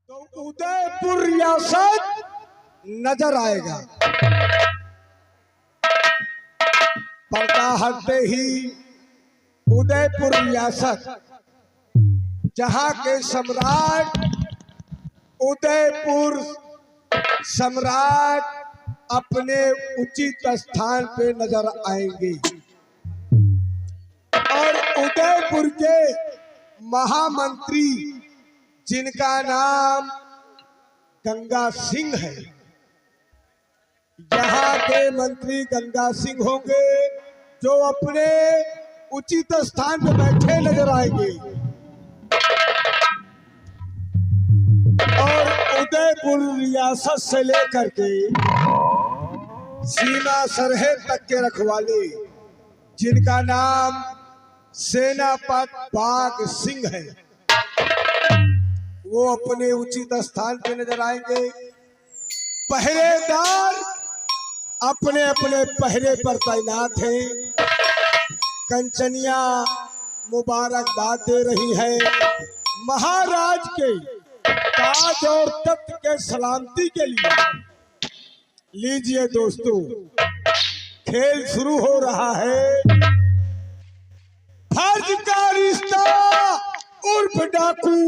तो उदयपुर रियासत नजर आएगा। पर्दा हटते ही उदयपुर रियासत, जहां के सम्राट उदयपुर सम्राट अपने उचित स्थान पे नजर आएंगे और उदयपुर के महामंत्री जिनका नाम गंगा सिंह है, यहाँ के मंत्री गंगा सिंह होंगे जो अपने उचित स्थान पर बैठे नजर आएंगे और उदयपुर रियासत से लेकर के सीमा सरहद तक के रखवाले जिनका नाम सेनापति बाघ सिंह है, वो अपने उचित स्थान पे नजर आएंगे। पहरेदार अपने अपने पहरे पर तैनात हैं। कंचनिया मुबारकबाद दे रही है। महाराज के ताज और तख्त के सलामती के लिए लीजिए दोस्तों, खेल शुरू हो रहा है। फर्ज का रिश्ता उर्फ डाकू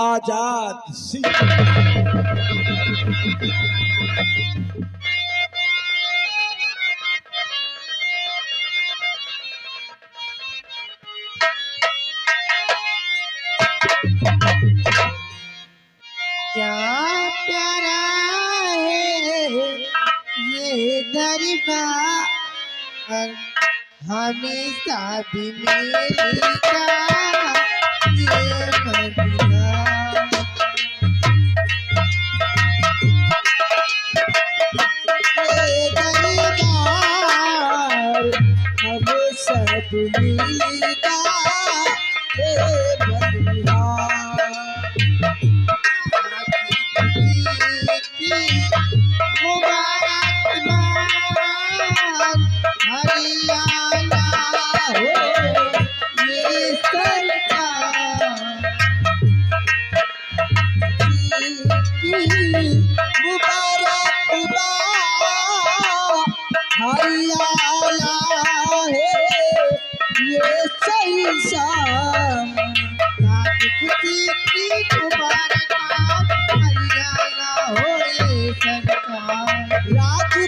आजाद सिंह। क्या प्यारा है ये दरबार, हमेशा भी मिलेगा ये मदीना। ये दरबार हमेशा भी मिलेगा ये मदीना।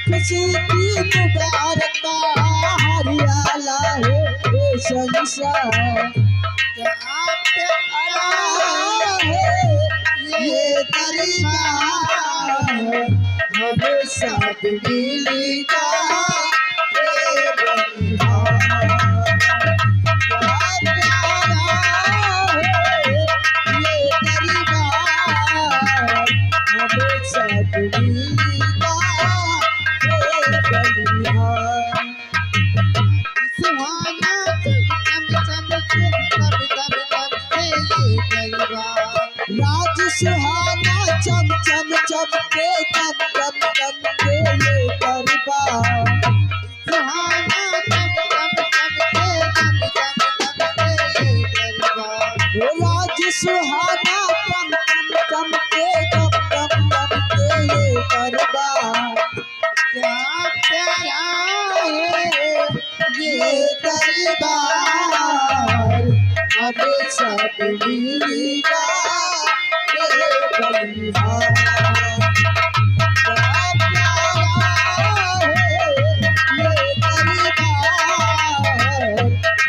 खुशी की मुबारक हरियाला हो संसार। क्या प्यारा है ये दरबार, हमेशा मिलेगा ये बलिहार। क्या प्यारा है ये दरबार, हमेशा मिलेगा सुहाना राज सुहाना चम चम चम के कम कम कम के ये दरबार। सुहाना चम चम चम के कम कम कम के ये दरबार। राज सुहाना चम चम चम के कम कम कम के ये दरबार। क्या प्यारा है ये दरबार, हमेशा मिलेगा ये बलिहार। क्या प्यारा है ये दरबार,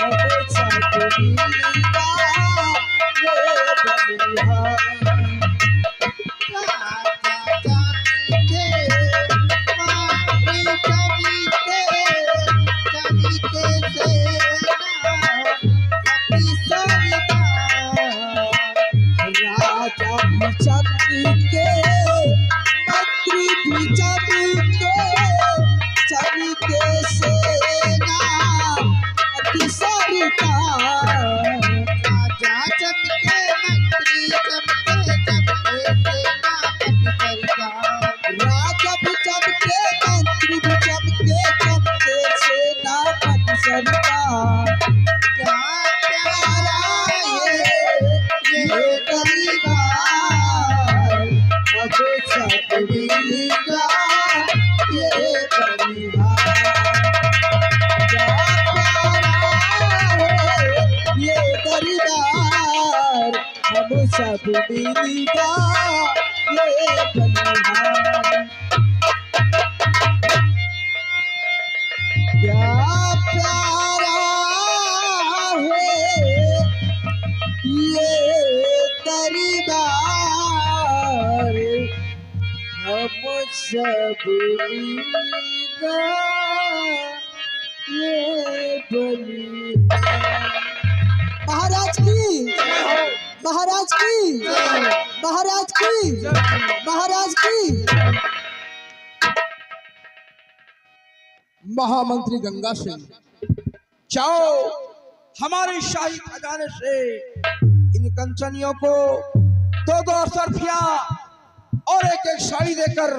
हमेशा मिलेगा ये बलिहार। मिलेगा ये बलिहार। क्या प्यारा है ये दरबार, हम सब मिलेगा ये बलिहार। क्या प्यारा है ये दरबार, हम सब मिलेगा ये बलिहार। महाराज की, महाराज की, महाराज की, महाराज की। महामंत्री गंगा सिंह, जाओ हमारे शाही खजाने से इन कंचनियों को दो दो सरफिया और एक एक साड़ी देकर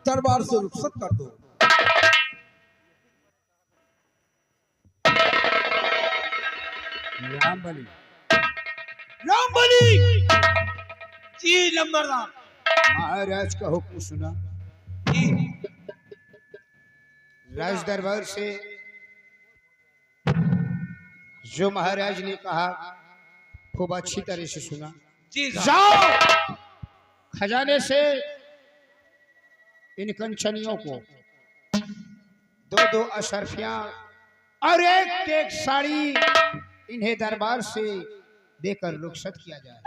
दरबार से रुखसत कर दो। रामबली, रामबली जी नंबरदार। महाराज का हुक्म सुना। राज दरबार से जो महाराज ने कहा खूब अच्छी तरह से सुना। जी जाओ खजाने से इन कंचनियों को दो दो अशरफियां और एक एक साड़ी इन्हें दरबार से देकर रुखसत किया जाए,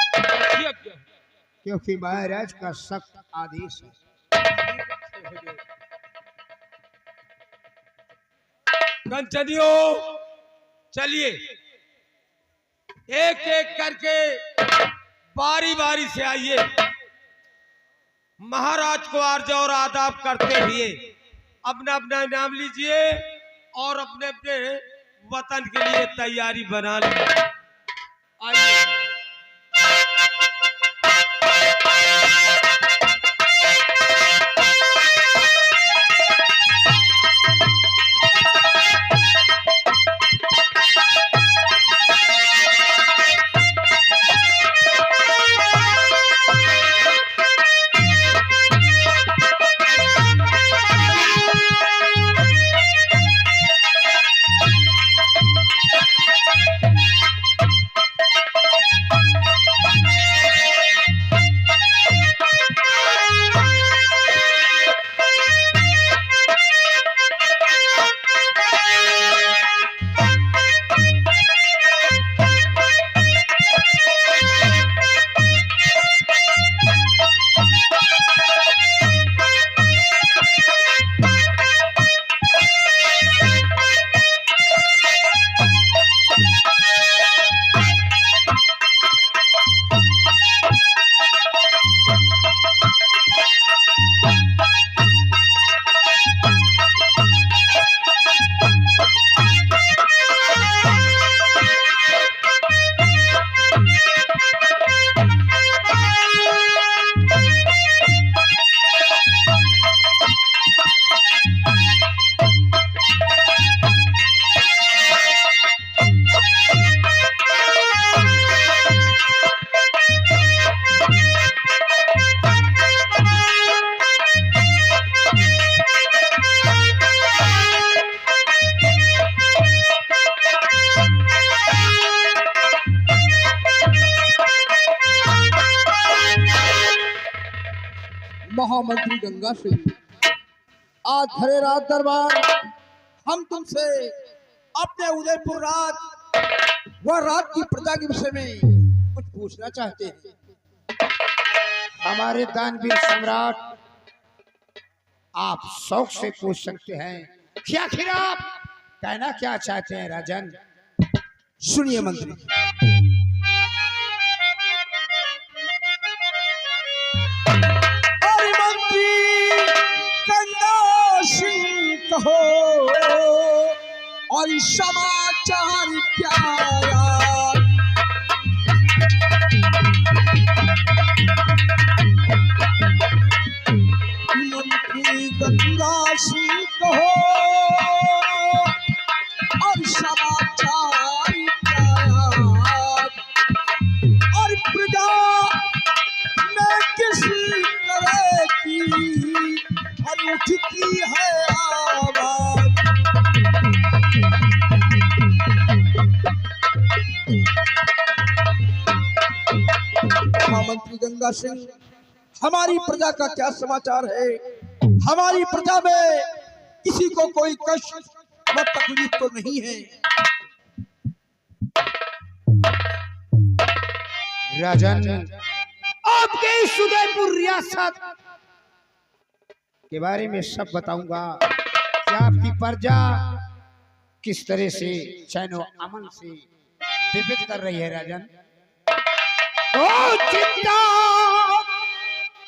क्योंकि महाराज का सख्त आदेश है। कंचनियों चलिए, एक एक करके बारी बारी से आइए। महाराज को अर्ज और आदाब करते हुए अपना अपना नाम लीजिए और अपने अपने वतन के लिए तैयारी बना लीजिए। आइए। महामंत्री गंगा सिंह, आज खरे रात दरबार हम तुमसे अपने उदयपुर रात व रात की प्रजा के विषय में कुछ पूछना चाहते हैं। हमारे दानवीर सम्राट आप शौक से पूछ सकते हैं कि आखिर आप कहना क्या चाहते हैं राजन। सुनिए मंत्री, अरे मंत्री गंगा सिंह कहो और समाचार प्यारा, मंत्री गंगा सिंह कहो और समाचार प्यारा, और प्रजा में किसी तरह की उठती है आवाज। महामंत्री गंगा सिंह, हमारी प्रजा का क्या समाचार है? हमारी प्रजा में किसी को कोई कष्ट व तकलीफ तो नहीं है? राजन, आपके इस उदयपुर रियासत के बारे में सब बताऊंगा कि आपकी प्रजा किस तरह से चैनो अमन से विविध कर रही है। राजन, ओ चिंता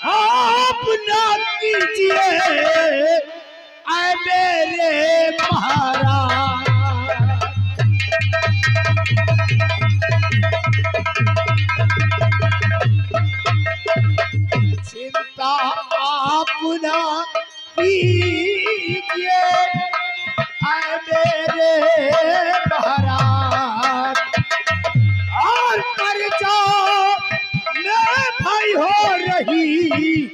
आप ना कीजिए ऐ मेरे महाराज, चिंता आप ना कीजिए ऐ मेरे महाराज, और प्रजा में भाई हो रही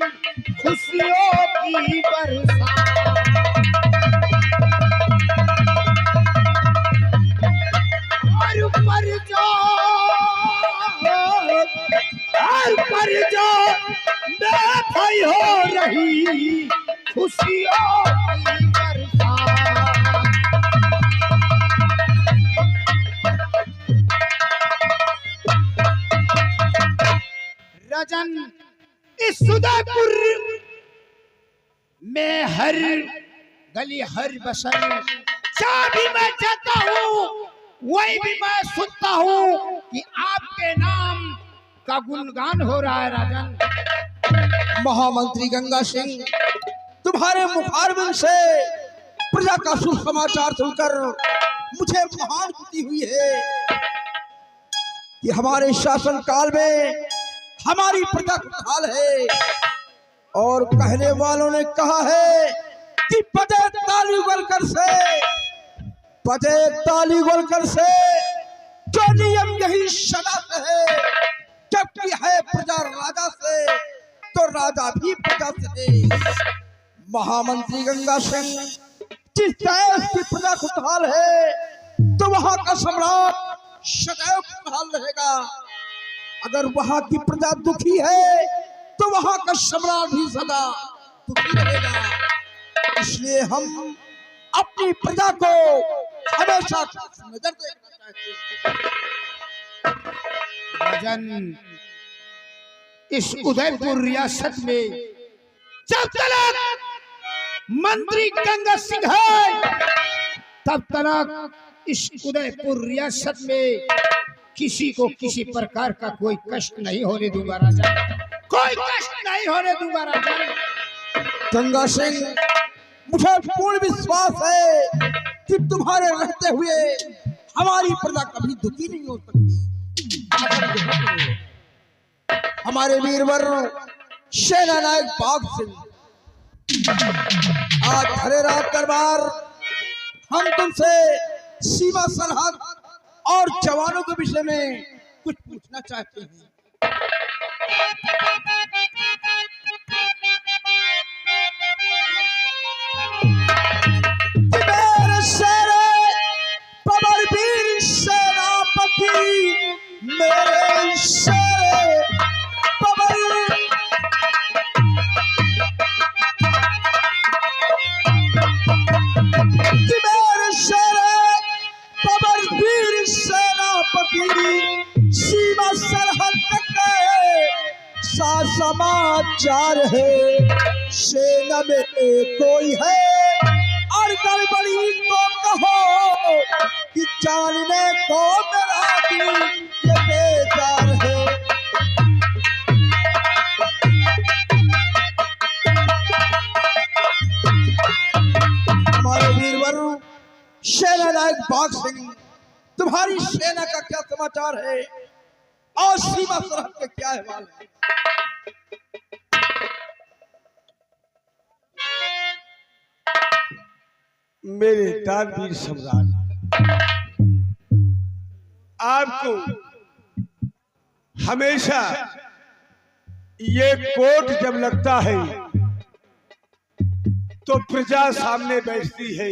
खुशियों की बरसात, और प्रजा में भाई हो रही खुशियों की बरसात। राजन, इस उदयपुर में हर गली हर बसर जहाँ भी मैं जाता हूँ वही भी मैं सुनता हूँ कि आपके नाम का गुणगान हो रहा है। राजन, महामंत्री गंगा सिंह, तुम्हारे मुखारबिन से प्रजा का सुसमाचार सुनकर मुझे महान खुशी हुई है कि हमारे शासन काल में हमारी प्रजा खुशहाल है। और कहने वालों ने कहा है कि बजे ताली गोलकर से, बजे ताली गोलकर से, जो नियम यही सदा से है, जबकि है प्रजा राजा से तो राजा भी प्रजा से है। महामंत्री गंगा सिंह, जिस देश की प्रजा खुशहाल है तो वहां का सम्राट सदैव खुशहाल रहेगा। अगर वहां की प्रजा दुखी है तो वहां का सम्राट भी सदा दुखी रहेगा। इसलिए हम अपनी प्रजा को हमेशा नजर देखना चाहते हैं। राजन, इस उदयपुर रियासत में जब तक मंत्री गंगा सिंह है तब तक इस उदयपुर रियासत में किसी को किसी प्रकार का कोई कष्ट नहीं होने दूंगा। राजा, कोई कष्ट नहीं होने दूंगा। राजा गंगा सिंह, मुझे पूर्ण विश्वास है कि तुम्हारे रहते हुए हमारी प्रजा कभी दुखी नहीं हो सकती। हमारे वीरवर सेना नायक बाघ सिंह, आज हरे रात दरबार हम तुमसे सीमा सरहद और जवानों के विषय में कुछ पूछना चाहते हैं। मेरे शेरे पवर वीर सेनापति, मेरे शेरे पवर, मेरे शेरे पवर वीर सेनापति, सीमा सरहद तक सा समाचार है। सेना में कोई है और गड़बड़ी तो कहो कि जानने को मेरा दिल ये बेजार है। हमारे वीरवर सेना नायक बाघ सिंह, तुम्हारी सेना का क्या समाचार है और सीमा सरहद के क्या अहवाल है? मेरे दानवीर सम्राट, आपको हमेशा ये कोट जब लगता है तो प्रजा सामने बैठती है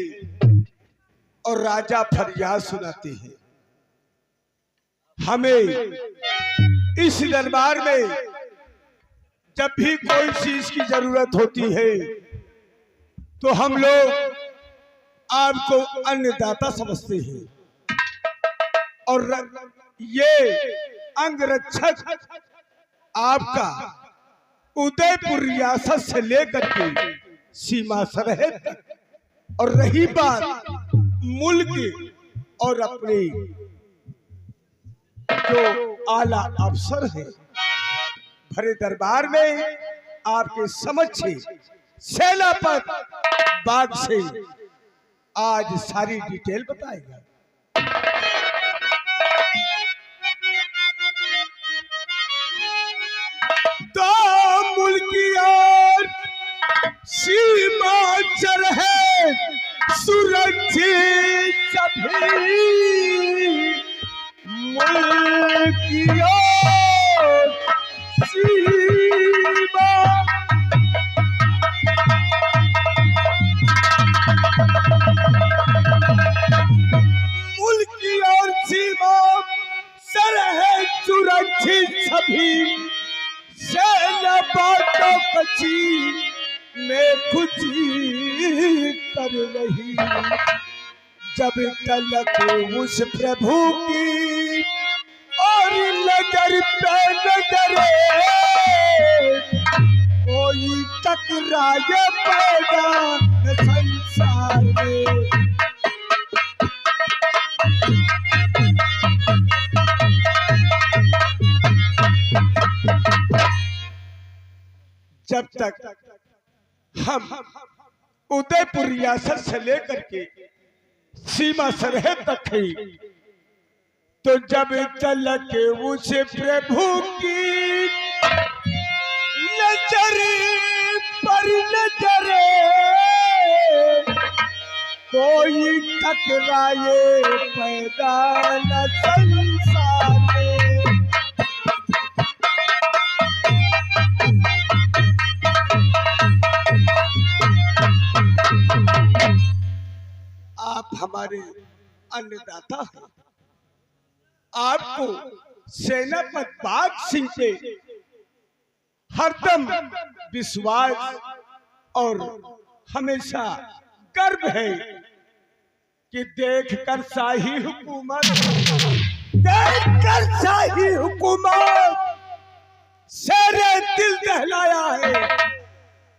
और राजा फरियाद सुनाते हैं। हमें इस दरबार में जब भी कोई चीज की जरूरत होती है तो हम लोग आपको अन्नदाता समझते हैं और ये अंगरक्षक आपका उदयपुर रियासत से लेकर के सीमा सरहद तक, और रही बात मुल्क और अपने जो आला अफसर है भरे दरबार में आपके समक्ष सेनापति बाग से आज सारी डिटेल बताएगा। तो मुल्की और सीमा है सुरक्षित सभी मुल्की और सीमा मुल्की और सीमा सरहद सुरक्षित सभी सेना बातों कची में कुछ कर रही जब तलक उस प्रभु की और नजर पे नजरे कोई टकराए पैदा संसार में। जब तक हम उदयपुर रियासत से लेकर के सीमा सरहद तक है तो जब तलक उस प्रभु की नजर पर नजरे कोई टकराए पैदा न संसार में। आप हमारे अन्नदाता हैं, आपको सेनापति बाग सिंह पे हरदम विश्वास और हमेशा गर्व है कि देखकर शाही हुकूमत शेरे दिल दहलाया है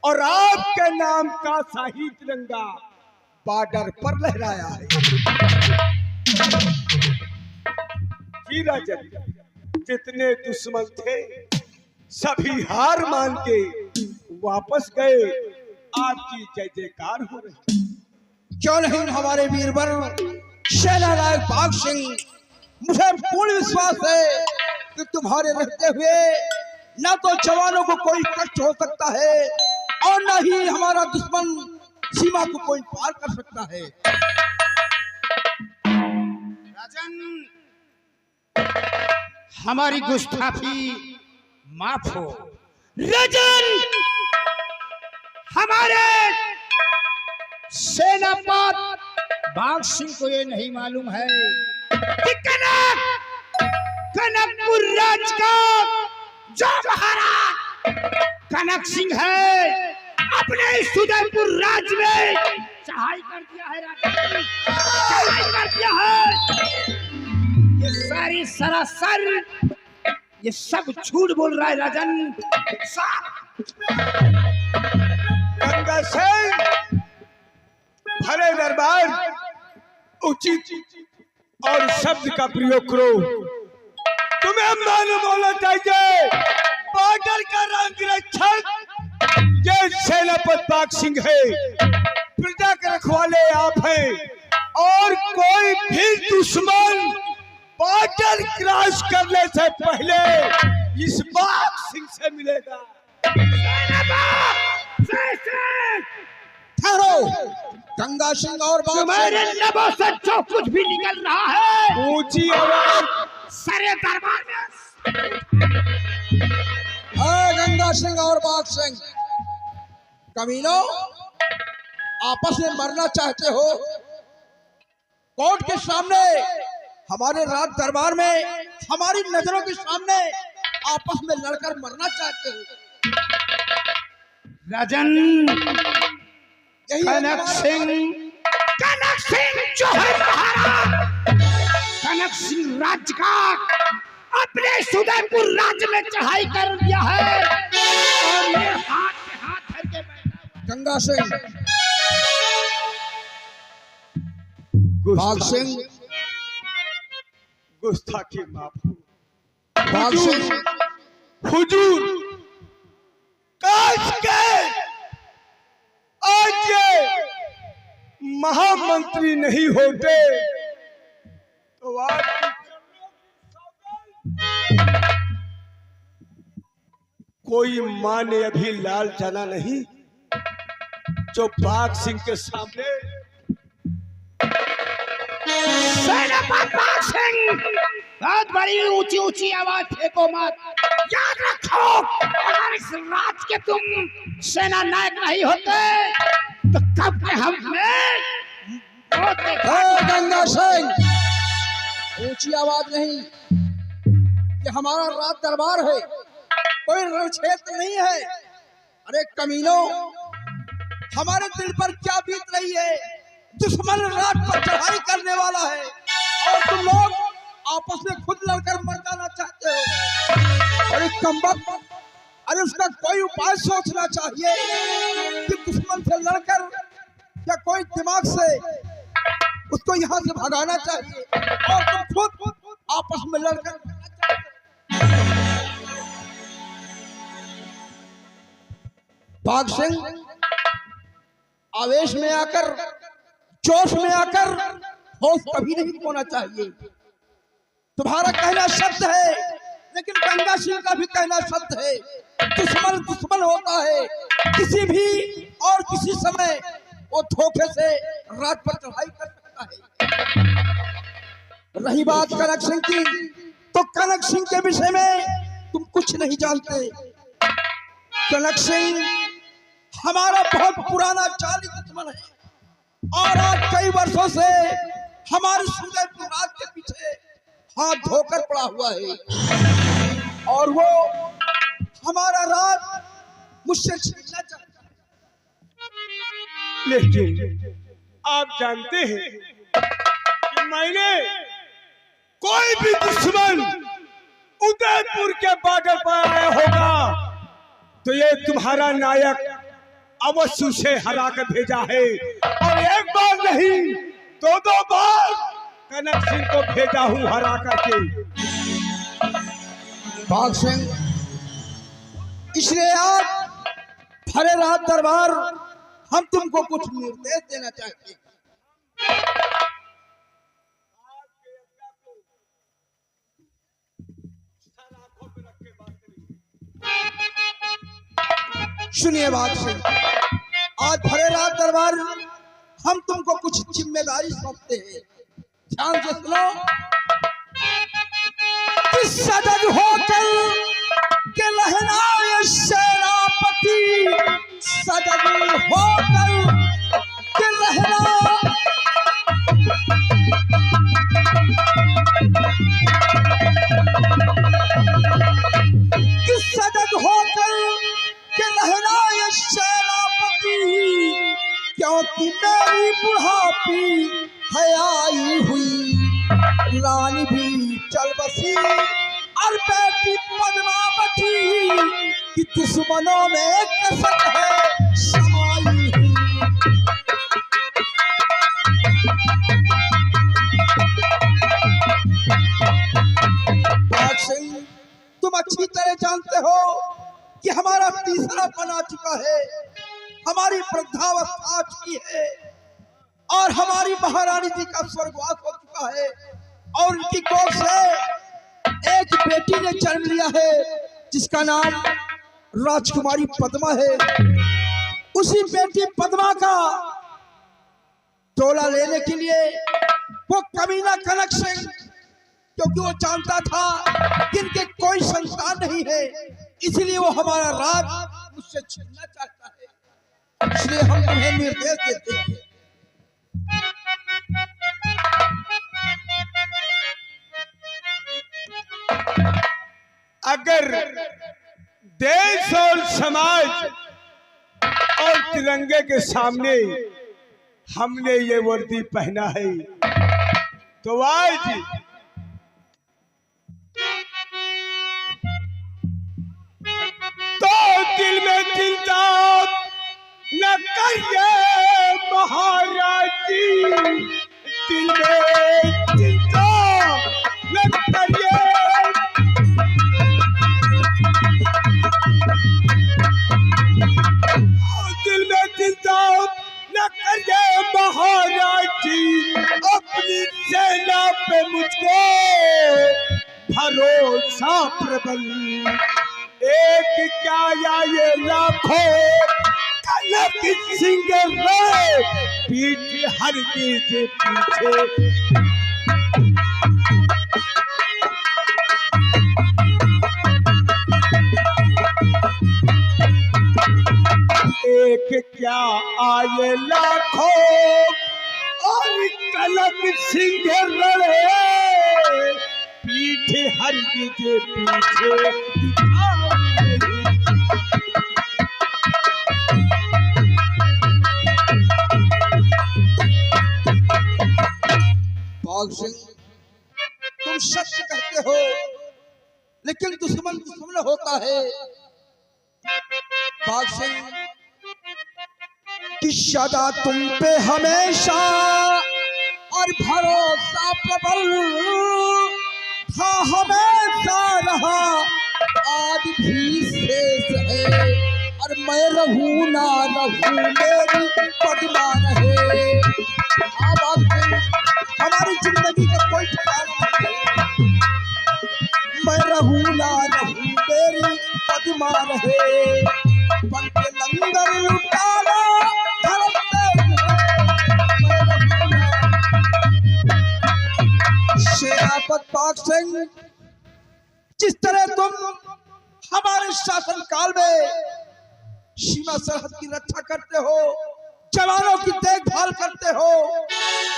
और आपके नाम का शाही तिरंगा बॉर्डर पर लहराया है। राजन जितने दुश्मन थे सभी हार मान के वापस गए। आपकी जय जयकार हो रही। क्यों नहीं हमारे वीरवर सेना नायक बाग सिंह, मुझे पूर्ण विश्वास है कि तुम्हारे रहते हुए न तो जवानों को कोई कष्ट हो सकता है और न ही हमारा दुश्मन सीमा को कोई पार कर सकता है। राजन हमारी गुस्ताखी माफ हो। राजन हमारे सेनापति बाग सिंह को ये नहीं मालूम है कि कनकपुर राज का जो महाराज कनक सिंह है अपने इस उदयपुर राज में चढ़ाई कर दिया है। राजन चढ़ाई कर दिया है। ये सारी सरासर ये सब झूठ बोल रहा है। राजन गंगा सिंह भले दरबार उचित और शब्द का प्रयोग करो। तुम्हें मालूम होना चाहिए बॉर्डर का रंग रक्षक ये सेनापति बाग सिंह है, प्रजा के रखवाले आप हैं और कोई भी दुश्मन बॉर्डर क्रॉस करने से पहले इस बाग सिंह से मिलेगा। ठहरो, गंगा सिंह और तुम्हारे लबों से जो कुछ भी निकल रहा है ऊंची आवाज सारे दरबार में। गंगा सिंह और बाग सिंह, कमीनों आपस में मरना चाहते हो? कोर्ट के सामने, हमारे राज दरबार में, हमारी नजरों के सामने आपस में लड़कर मरना चाहते हो? राजन यही कनक सिंह जो है महाराज, कनक सिंह राज्य का अपने सुदयपुर राज्य में चढ़ाई कर दिया है और ये हाथ पे हाथ धर के बैठा हुआ है। गंगा सिंह, भाग सिंह, गुस्ताखी माफ। भाग सिंह, हुजूर, काश के आज ये महामंत्री नहीं होते तो आज कोई माँ ने अभी लाल जाना नहीं जो बाघ सिंह के सामने। बाघ सिंह, बहुत बड़ी ऊंची ऊंची आवाज फेंको मत। याद रखो, अगर इस राज के तुम सेना नायक नहीं होते तो कब के हमें गंगा सिंह, ऊंची आवाज नहीं, ये हमारा राज दरबार है, कोई रण क्षेत्र नहीं है। अरे कमीनों, हमारे दिल पर क्या बीत रही है? दुश्मन रात पर चढ़ाई करने वाला है और तुम लोग आपस में खुद लड़कर मर जाना चाहते हो। अरे कमबख्त, अरे उसका कोई उपाय सोचना चाहिए कि दुश्मन से लड़कर या कोई दिमाग से उसको यहाँ से भगाना चाहिए और तुम खुद आपस में लड़कर मरना चाहते हो। बाघ सिंह, आवेश में आकर, जोश में आकर होश कभी नहीं खोना चाहिए। तुम्हारा कहना सत्य है, लेकिन गंगा सिंह का भी कहना सत्य है। दुश्मन दुश्मन होता है, किसी भी और किसी समय वो धोखे से राज पर चढ़ाई कर सकता है। रही बात कनक सिंह की, तो कनक सिंह के विषय में तुम कुछ नहीं जानते। कनक सिंह हमारा बहुत पुराना जाली दुश्मन है और आज कई वर्षों से हमारे सुदयपुर राज के पीछे हाथ धोकर पड़ा हुआ है और वो हमारा राज मुझसे छीनना चाहता है। लेकिन आप जानते हैं कि मैंने कोई भी दुश्मन उदयपुर के बॉर्डर पर आया होगा तो ये तुम्हारा नायक अवश्य से हरा कर भेजा है और एक बार नहीं दो बार कनक सिंह को भेजा हूँ हरा करके। बाघ सिंह, इसलिए आज भरे रात दरबार हम तुमको कुछ निर्देश देना चाहते हैं। सुनिए बाघ सिंह, आज भरे रात दरबार हम तुमको कुछ जिम्मेदारी सौंपते हैं, ध्यान से सुनो। कि सजग होकर के लहराए सेनापति, सजग होकर के लहरा कि सजग होकर के लहराए सेनापति, क्योंकि मेरी बुढ़ापी है आई हुई, रानी भी चल बसी और बेटी पद्मावती कि दुश्मनों में कसक है समाई हुई। बाघ सिंह, तुम अच्छी तरह जानते हो कि हमारा तीसरा पन आ चुका है, हमारी वृद्धावस्था आ चुकी है और हमारी महारानी जी का स्वर्गवास हो चुका है और उनकी गोद से एक बेटी ने जन्म लिया है जिसका नाम राजकुमारी पद्मा है। उसी बेटी पद्मा का टोला लेने के लिए वो कमीना कनक सिंह, क्योंकि वो जानता था कि इनके कोई संतान नहीं है, इसलिए वो हमारा राज मुझसे छीनना चाहता है। इसलिए हम तुम्हें निर्देश देते हैं। अगर देश और समाज और तिरंगे के सामने हमने ये वर्दी पहना है तो आज तो दिल में चिंता न करिए महाराज जी, दिल में चिंता न करिए। दिल में चिंता न करिए महाराज जी, अपनी सेना पे मुझको भरोसा प्रबल। एक क्या या ये लाखों कलक सिंह रे, पीठ हर चीज पीछे। एक क्या आए लाखों और कलक सिंह रे, पीठ हर चीज पीछे। बाघ सिंह, तुम सत्य कहते हो, लेकिन दुश्मन दुश्मन होता है। बाघ सिंह, कि सदा तुम पे हमेशा और भरोसा प्रबल था, हमेशा रहा, आज भी शेष है। और मैं रहूं ना रहूं, मेरी पदमा रहे। बाघ सिंह, हमारी जिंदगी का कोई ठिकाना नहीं। मैं रहूं ना रहूं, मेरी पदमा रहे। बन के लंगर लुटाना धर्म पे मैं रहूं ना। शेरापत बाघ सिंह, जिस तरह तुम हमारे शासन काल में सीमा सरहद की रक्षा करते हो, जवानों की देखभाल करते हो,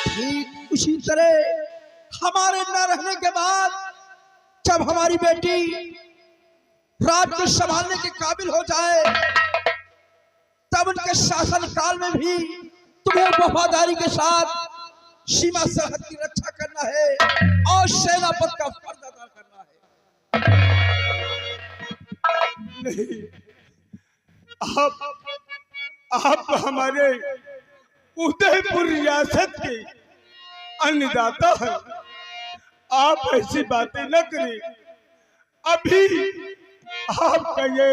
ठीक उसी तरह हमारे न रहने के बाद जब हमारी बेटी राज्य संभालने के काबिल हो जाए, तब उनके शासन काल में भी तुम्हें वफादारी के साथ सीमा सरहद की रक्षा करना है और सेनापति का फर्ज अदा करना है। नहीं, आप हमारे उदयपुर रियासत के अन्नदाता हैं। आप ऐसी बातें न करें। अभी आपका ये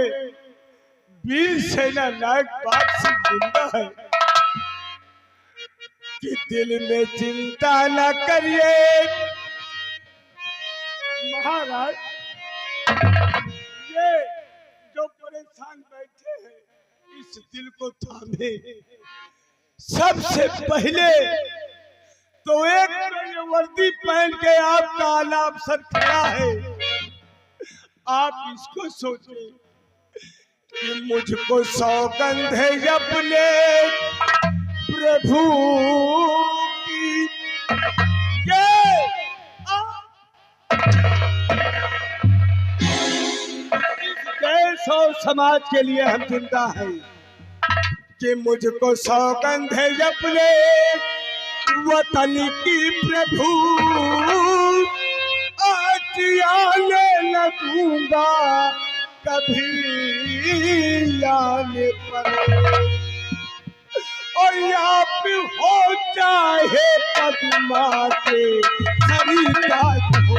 वीर सेना नायक बाग सिंह जिंदा है कि दिल में चिंता न करिए महाराज। ये जो परेशान बैठे हैं, इस दिल को थामे। सबसे पहले तो एक ये वर्दी पहन के आपका आलाप सर खड़ा है, आप इसको सोचें कि मुझको सौगंध है अपने प्रभु की। ये देश और समाज के लिए हम जिंदा हैं कि मुझको सौगंध है अपने वतन की प्रभु, आज आने न दूंगा कभी आने पर। और आप हो चाहे पद्मा के सरिता हो,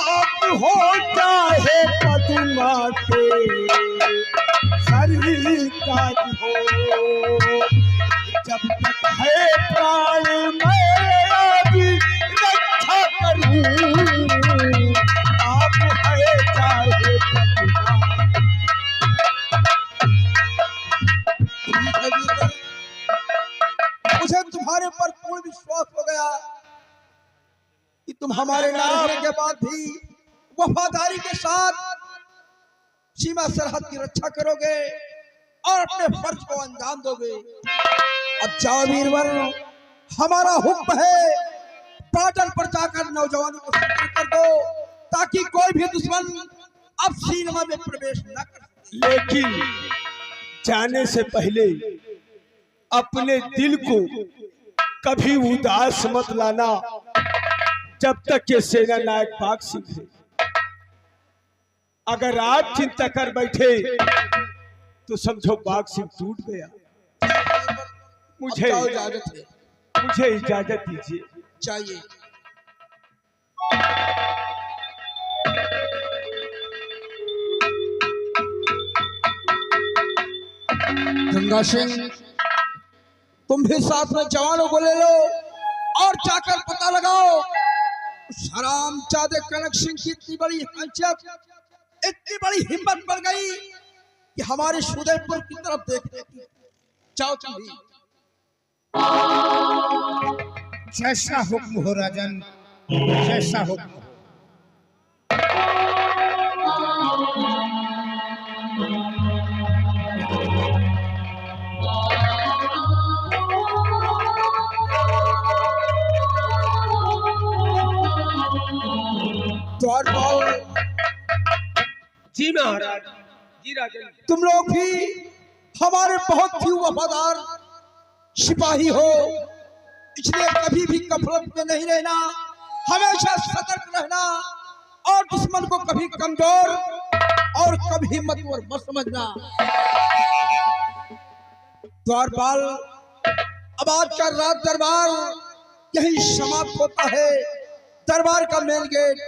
आप हो चाहे पद्मा के सरिता हो, जब तक है प्राण मैं भी रक्षा करूं। आप है चाहे पद्मा। मुझे तुम्हारे पर पूर्ण विश्वास हो गया कि तुम हमारे न रहने के बाद भी वफादारी के साथ सीमा सरहद की रक्षा करोगे और अपने फर्ज को अंजाम दोगे। अब जाओ वीरवर, हमारा हुक्म है बॉर्डर पर जाकर नौजवानों को संतुलित कर दो ताकि कोई भी दुश्मन अब सीमा में प्रवेश न कर सके। लेकिन जाने से पहले अपने दिल को कभी उदास मत लाना जब तक ये सेना नायक बाग सिंह है। अगर आप चिंता कर बैठे तो समझो बाग सिंह टूट गया। मुझे अब जाओ, इजाजत है। मुझे इजाजत दीजिए। चाहिए गंगा सिंह, तुम भी साथ में जवानों को ले लो और जाकर पता लगाओ उस हरामजादे कनक सिंह की इतनी बड़ी हैसियत, इतनी बड़ी हिम्मत बढ़ गई कि हमारे उदयपुर की तरफ देखने की। जाओ तुम भी। जैसा हुक्म हो राजन, जैसा हुक्म हो। जी महाराज। जी राजन। तुम लोग भी हमारे बहुत ही वफादार सिपाही हो, इसलिए कभी भी गफलत में नहीं रहना, हमेशा सतर्क रहना और दुश्मन को कभी कमजोर और कभी हिम्मतवर मत समझना। द्वारपाल, अब आज का रात दरबार यही समाप्त होता है। दरबार का मेन गेट